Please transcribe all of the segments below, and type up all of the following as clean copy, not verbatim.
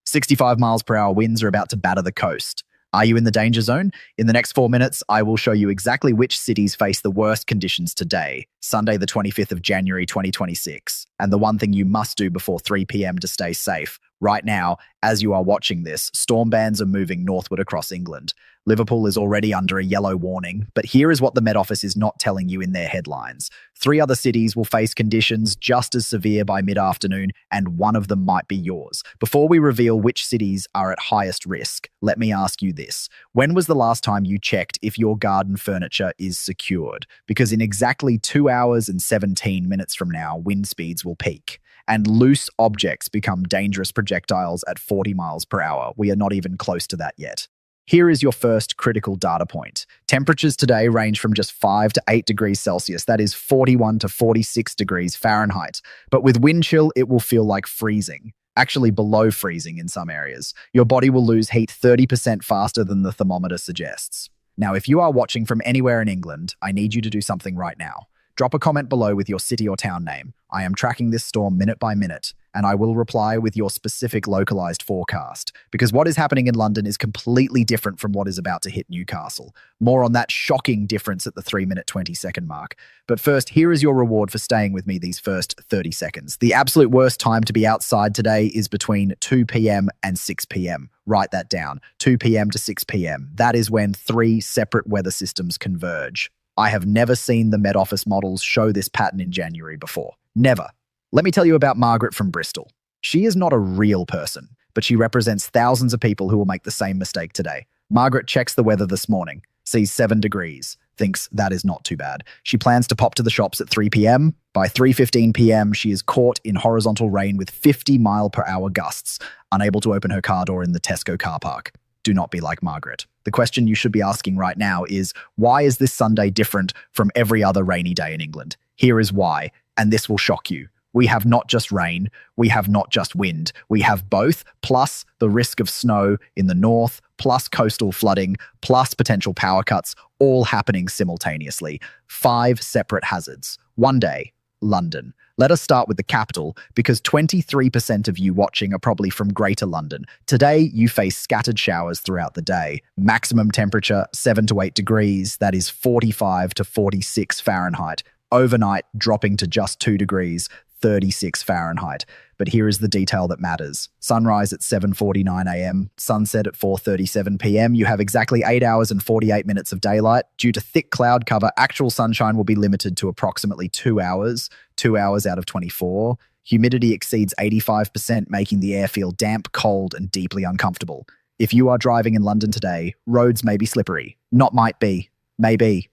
65 miles per hour winds are about to batter the coast. Are you in the danger zone? In the next 4 minutes, I will show you exactly which cities face the worst conditions today, Sunday, the 25th of January, 2026. And the one thing you must do before 3 p.m. to stay safe. Right now, as you are watching this, storm bands are moving northward across England. Liverpool is already under a yellow warning, but here is what the Met Office is not telling you in their headlines. 3 other cities will face conditions just as severe by mid-afternoon, and one of them might be yours. Before we reveal which cities are at highest risk, let me ask you this. When was the last time you checked if your garden furniture is secured? Because in exactly 2 hours and 17 minutes from now, wind speeds will peak. And loose objects become dangerous projectiles at 40 miles per hour. We are not even close to that yet. Here is your first critical data point. Temperatures today range from just 5 to 8 degrees Celsius. That is 41 to 46 degrees Fahrenheit. But with wind chill, it will feel like freezing. Actually below freezing in some areas. Your body will lose heat 30% faster than the thermometer suggests. Now, if you are watching from anywhere in England, I need you to do something right now. Drop a comment below with your city or town name. I am tracking this storm minute by minute, and I will reply with your specific localized forecast. Because what is happening in London is completely different from what is about to hit Newcastle. More on that shocking difference at the 3-minute 20-second mark. But first, here is your reward for staying with me these first 30 seconds. The absolute worst time to be outside today is between 2 p.m. and 6 p.m. Write that down. 2 p.m. to 6 p.m. That is when 3 separate weather systems converge. I have never seen the Met Office models show this pattern in January before. Never. Let me tell you about Margaret from Bristol. She is not a real person, but she represents thousands of people who will make the same mistake today. Margaret checks the weather this morning, sees 7 degrees, thinks that is not too bad. She plans to pop to the shops at 3 p.m. By 3:15 p.m., she is caught in horizontal rain with 50-mile-per-hour gusts, unable to open her car door in the Tesco car park. Do not be like Margaret. The question you should be asking right now is, why is this Sunday different from every other rainy day in England? Here is why, and this will shock you. We have not just rain, we have not just wind. We have both, plus the risk of snow in the north, plus coastal flooding, plus potential power cuts, all happening simultaneously. 5 separate hazards. One day, London. Let us start with the capital, because 23% of you watching are probably from Greater London. Today, you face scattered showers throughout the day. Maximum temperature, 7 to 8 degrees. That is 45 to 46 Fahrenheit. Overnight, dropping to just 2 degrees, 36 Fahrenheit. But here is the detail that matters. Sunrise at 7:49 a.m., sunset at 4:37 p.m. You have exactly 8 hours and 48 minutes of daylight. Due to thick cloud cover, actual sunshine will be limited to approximately 2 hours, 2 hours out of 24. Humidity exceeds 85%, making the air feel damp, cold, and deeply uncomfortable. If you are driving in London today, roads may be slippery. Not might be, may be.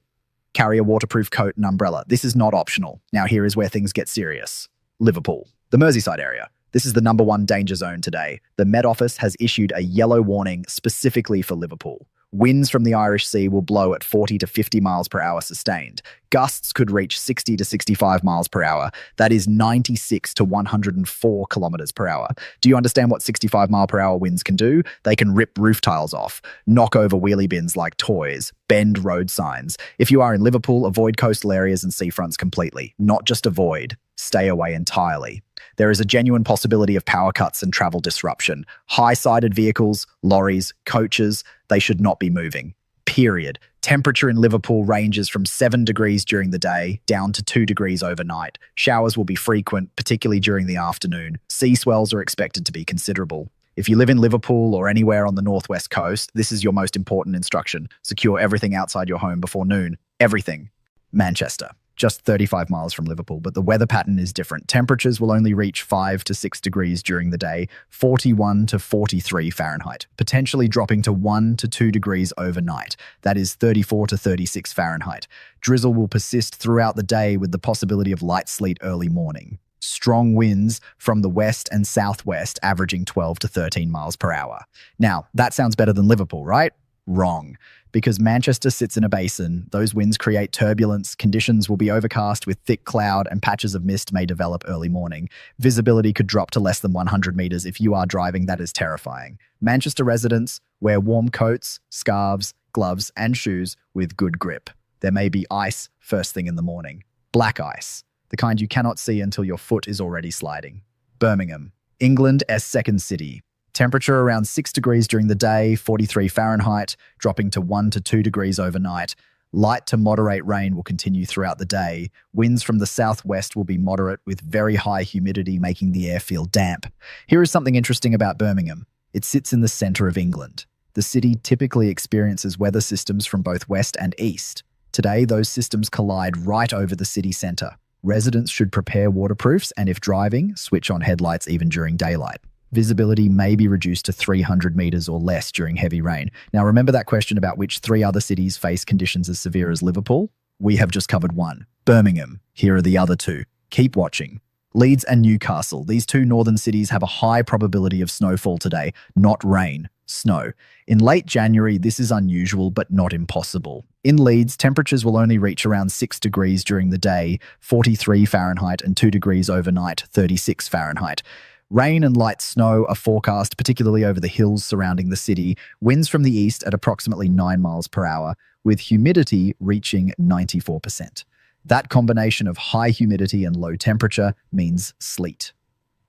Carry a waterproof coat and umbrella. This is not optional. Now here is where things get serious. Liverpool, the Merseyside area. This is the #1 danger zone today. The Met Office has issued a yellow warning specifically for Liverpool. Winds from the Irish Sea will blow at 40 to 50 miles per hour sustained. Gusts could reach 60 to 65 miles per hour. That is 96 to 104 kilometers per hour. Do you understand what 65 mile per hour winds can do? They can rip roof tiles off, knock over wheelie bins like toys, bend road signs. If you are in Liverpool, avoid coastal areas and seafronts completely. Not just avoid, stay away entirely. There is a genuine possibility of power cuts and travel disruption. High-sided vehicles, lorries, coaches, they should not be moving. Period. Temperature in Liverpool ranges from 7 degrees during the day down to 2 degrees overnight. Showers will be frequent, particularly during the afternoon. Sea swells are expected to be considerable. If you live in Liverpool or anywhere on the northwest coast, this is your most important instruction. Secure everything outside your home before noon. Everything. Manchester. Just 35 miles from Liverpool, but the weather pattern is different. Temperatures will only reach 5 to 6 degrees during the day, 41 to 43 Fahrenheit, potentially dropping to 1 to 2 degrees overnight. That is 34 to 36 Fahrenheit. Drizzle will persist throughout the day with the possibility of light sleet early morning. Strong winds from the west and southwest averaging 12 to 13 miles per hour. Now, that sounds better than Liverpool, right? Wrong. Because Manchester sits in a basin, those winds create turbulence, conditions will be overcast with thick cloud, and patches of mist may develop early morning. Visibility could drop to less than 100 meters if you are driving. That is terrifying. Manchester residents wear warm coats, scarves, gloves, and shoes with good grip. There may be ice first thing in the morning. Black ice, the kind you cannot see until your foot is already sliding. Birmingham, England's second city. Temperature around 6 degrees during the day, 43 Fahrenheit, dropping to 1 to 2 degrees overnight. Light to moderate rain will continue throughout the day. Winds from the southwest will be moderate with very high humidity, making the air feel damp. Here is something interesting about Birmingham. It sits in the centre of England. The city typically experiences weather systems from both west and east. Today, those systems collide right over the city centre. Residents should prepare waterproofs and, if driving, switch on headlights even during daylight. Visibility may be reduced to 300 metres or less during heavy rain. Now, remember that question about which 3 other cities face conditions as severe as Liverpool? We have just covered one. Birmingham. Here are the other 2. Keep watching. Leeds and Newcastle. These 2 northern cities have a high probability of snowfall today, not rain, snow. In late January, this is unusual but not impossible. In Leeds, temperatures will only reach around 6 degrees during the day, 43 Fahrenheit, and 2 degrees overnight, 36 Fahrenheit. Rain and light snow are forecast, particularly over the hills surrounding the city. Winds from the east at approximately 9 miles per hour, with humidity reaching 94%. That combination of high humidity and low temperature means sleet.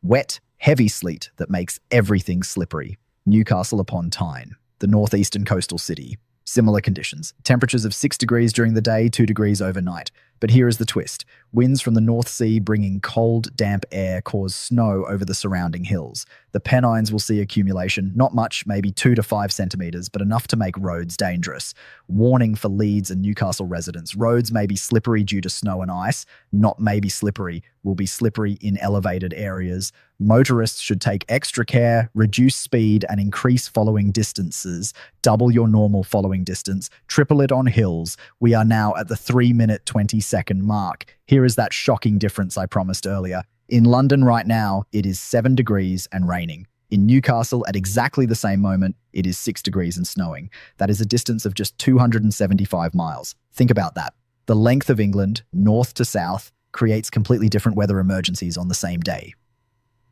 Wet, heavy sleet that makes everything slippery. Newcastle upon Tyne, the northeastern coastal city. Similar conditions. Temperatures of 6 degrees during the day, 2 degrees overnight. But here is the twist. Winds from the North Sea bringing cold, damp air cause snow over the surrounding hills. The Pennines will see accumulation, not much, maybe 2 to 5 centimetres, but enough to make roads dangerous. Warning for Leeds and Newcastle residents. Roads may be slippery due to snow and ice, not maybe slippery, will be slippery in elevated areas. Motorists should take extra care, reduce speed and increase following distances. Double your normal following distance, triple it on hills. We are now at the 3-minute 20-second mark. Here is that shocking difference I promised earlier. In London right now, it is 7 degrees and raining. In Newcastle, at exactly the same moment, it is 6 degrees and snowing. That is a distance of just 275 miles. Think about that. The length of England, north to south, creates completely different weather emergencies on the same day.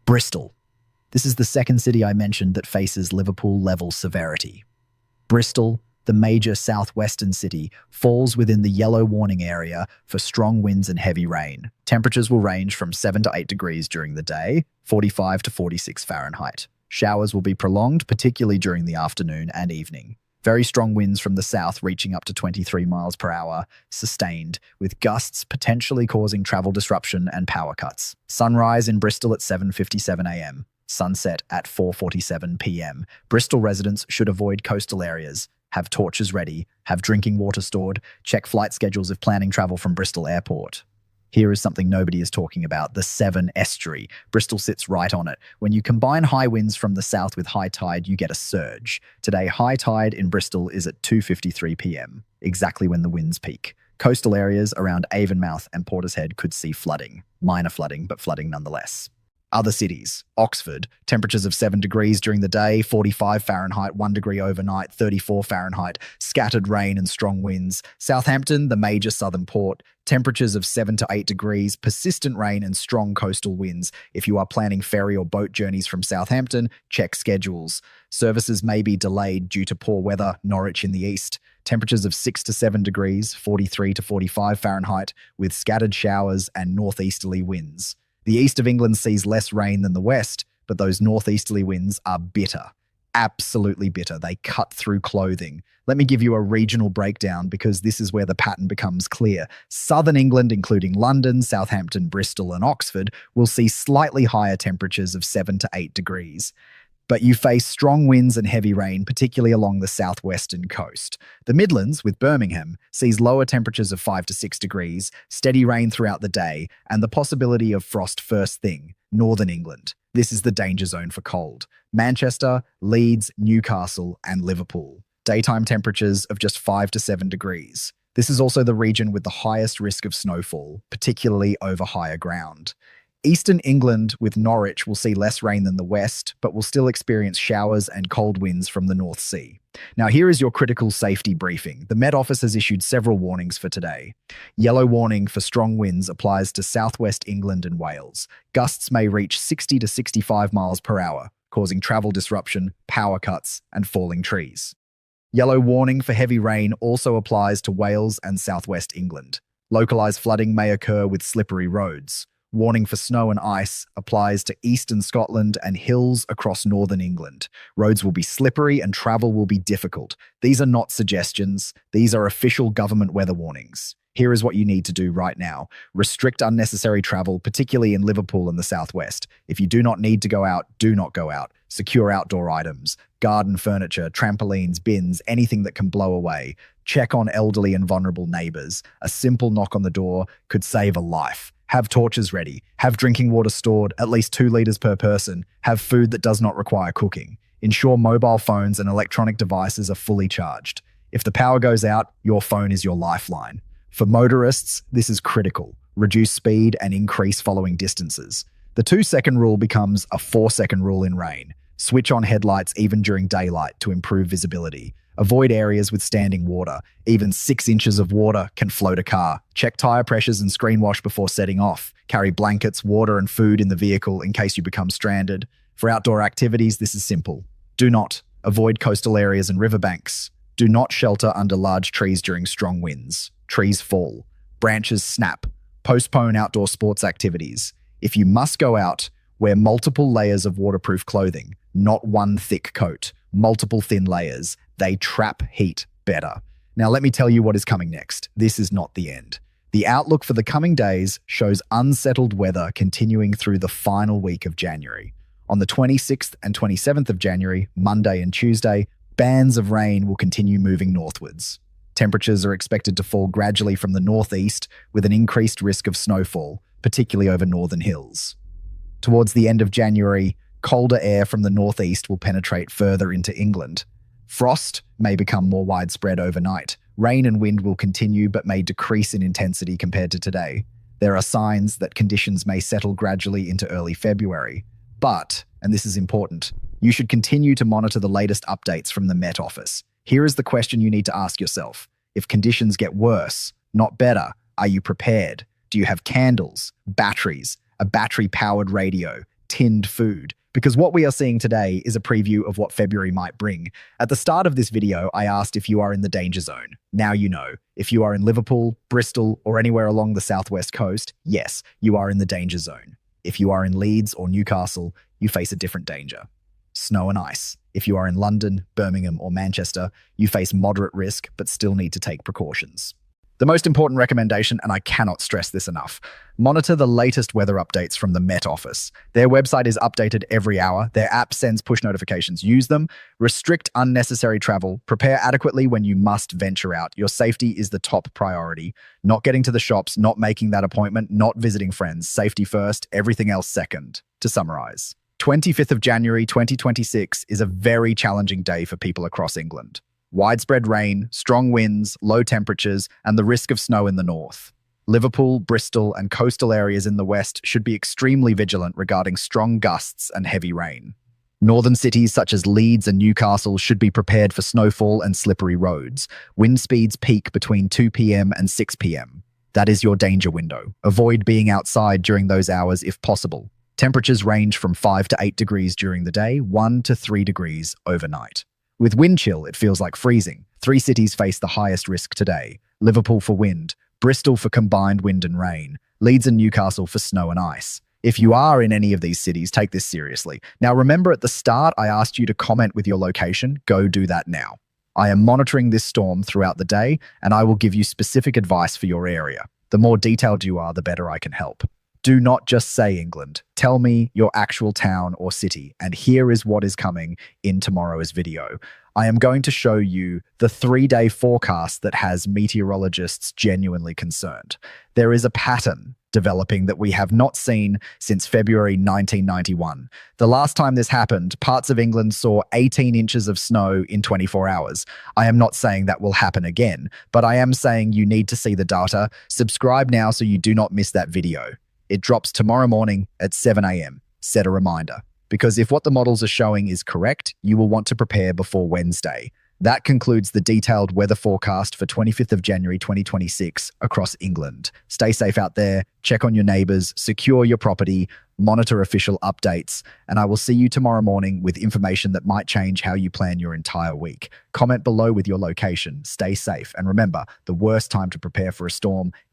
Bristol. This is the second city I mentioned that faces Liverpool-level severity. Bristol, the major southwestern city, falls within the yellow warning area for strong winds and heavy rain. Temperatures will range from 7 to 8 degrees during the day, 45 to 46 Fahrenheit. Showers will be prolonged, particularly during the afternoon and evening. Very strong winds from the south reaching up to 23 miles per hour, sustained, with gusts potentially causing travel disruption and power cuts. Sunrise in Bristol at 7:57 a.m. Sunset at 4:47 p.m. Bristol residents should avoid coastal areas, have torches ready, have drinking water stored, check flight schedules if planning travel from Bristol Airport. Here is something nobody is talking about, the Severn Estuary. Bristol sits right on it. When you combine high winds from the south with high tide, you get a surge. Today, high tide in Bristol is at 2:53 p.m., exactly when the winds peak. Coastal areas around Avonmouth and Portishead could see flooding. Minor flooding, but flooding nonetheless. Other cities. Oxford, temperatures of 7 degrees during the day, 45 Fahrenheit, 1 degree overnight, 34 Fahrenheit, scattered rain and strong winds. Southampton, the major southern port, temperatures of 7 to 8 degrees, persistent rain and strong coastal winds. If you are planning ferry or boat journeys from Southampton, check schedules. Services may be delayed due to poor weather. Norwich in the east. Temperatures of 6 to 7 degrees, 43 to 45 Fahrenheit, with scattered showers and northeasterly winds. The east of England sees less rain than the west, but those northeasterly winds are bitter. Absolutely bitter. They cut through clothing. Let me give you a regional breakdown because this is where the pattern becomes clear. Southern England, including London, Southampton, Bristol, and Oxford, will see slightly higher temperatures of 7 to 8 degrees. But you face strong winds and heavy rain, particularly along the southwestern coast. The Midlands, with Birmingham, sees lower temperatures of 5 to 6 degrees, steady rain throughout the day, and the possibility of frost first thing. Northern England. This is the danger zone for cold. Manchester, Leeds, Newcastle, and Liverpool. Daytime temperatures of just 5 to 7 degrees. This is also the region with the highest risk of snowfall, particularly over higher ground. Eastern England with Norwich will see less rain than the west, but will still experience showers and cold winds from the North Sea. Now here is your critical safety briefing. The Met Office has issued several warnings for today. Yellow warning for strong winds applies to southwest England and Wales. Gusts may reach 60 to 65 miles per hour, causing travel disruption, power cuts, and falling trees. Yellow warning for heavy rain also applies to Wales and southwest England. Localised flooding may occur with slippery roads. Warning for snow and ice applies to eastern Scotland and hills across northern England. Roads will be slippery and travel will be difficult. These are not suggestions. These are official government weather warnings. Here is what you need to do right now. Restrict unnecessary travel, particularly in Liverpool and the southwest. If you do not need to go out, do not go out. Secure outdoor items, garden furniture, trampolines, bins, anything that can blow away. Check on elderly and vulnerable neighbors. A simple knock on the door could save a life. Have torches ready. Have drinking water stored, at least 2 liters per person. Have food that does not require cooking. Ensure mobile phones and electronic devices are fully charged. If the power goes out, your phone is your lifeline. For motorists, this is critical. Reduce speed and increase following distances. The 2-second rule becomes a 4-second rule in rain. Switch on headlights even during daylight to improve visibility. Avoid areas with standing water. Even 6 inches of water can float a car. Check tire pressures and screen wash before setting off. Carry blankets, water, and food in the vehicle in case you become stranded. For outdoor activities, this is simple. Do not avoid coastal areas and riverbanks. Do not shelter under large trees during strong winds. Trees fall. Branches snap. Postpone outdoor sports activities. If you must go out, wear multiple layers of waterproof clothing, not one thick coat. Multiple thin layers. They trap heat better. Now let me tell you what is coming next. This is not the end. The outlook for the coming days shows unsettled weather continuing through the final week of January. On the 26th and 27th of January, Monday and Tuesday, bands of rain will continue moving northwards. Temperatures are expected to fall gradually from the northeast with an increased risk of snowfall, particularly over northern hills. Towards the end of January, colder air from the northeast will penetrate further into England. Frost may become more widespread overnight. Rain and wind will continue but may decrease in intensity compared to today. There are signs that conditions may settle gradually into early February. But, and this is important, you should continue to monitor the latest updates from the Met Office. Here is the question you need to ask yourself. If conditions get worse, not better, are you prepared? Do you have candles, batteries, a battery-powered radio, tinned food? Because what we are seeing today is a preview of what February might bring. At the start of this video, I asked if you are in the danger zone. Now you know. If you are in Liverpool, Bristol, or anywhere along the southwest coast, yes, you are in the danger zone. If you are in Leeds or Newcastle, you face a different danger. Snow and ice. If you are in London, Birmingham, or Manchester, you face moderate risk but still need to take precautions. The most important recommendation, and I cannot stress this enough, monitor the latest weather updates from the Met Office. Their website is updated every hour. Their app sends push notifications. Use them. Restrict unnecessary travel. Prepare adequately when you must venture out. Your safety is the top priority. Not getting to the shops, not making that appointment, not visiting friends. Safety first, everything else second. To summarize, 25th of January 2026 is a very challenging day for people across England. Widespread rain, strong winds, low temperatures, and the risk of snow in the north. Liverpool, Bristol, and coastal areas in the west should be extremely vigilant regarding strong gusts and heavy rain. Northern cities such as Leeds and Newcastle should be prepared for snowfall and slippery roads. Wind speeds peak between 2 p.m. and 6 p.m. That is your danger window. Avoid being outside during those hours if possible. Temperatures range from 5 to 8 degrees during the day, 1 to 3 degrees overnight. With wind chill, it feels like freezing. 3 cities face the highest risk today. Liverpool for wind, Bristol for combined wind and rain, Leeds and Newcastle for snow and ice. If you are in any of these cities, take this seriously. Now remember at the start, I asked you to comment with your location. Go do that now. I am monitoring this storm throughout the day, and I will give you specific advice for your area. The more detailed you are, the better I can help. Do not just say England. Tell me your actual town or city. And here is what is coming in tomorrow's video. I am going to show you the 3-day forecast that has meteorologists genuinely concerned. There is a pattern developing that we have not seen since February 1991. The last time this happened, parts of England saw 18 inches of snow in 24 hours. I am not saying that will happen again, but I am saying you need to see the data. Subscribe now so you do not miss that video. It drops tomorrow morning at 7 a.m. Set a reminder. Because if what the models are showing is correct, you will want to prepare before Wednesday. That concludes the detailed weather forecast for 25th of January 2026 across England. Stay safe out there, check on your neighbours, secure your property, monitor official updates, and I will see you tomorrow morning with information that might change how you plan your entire week. Comment below with your location, stay safe, and remember, the worst time to prepare for a storm is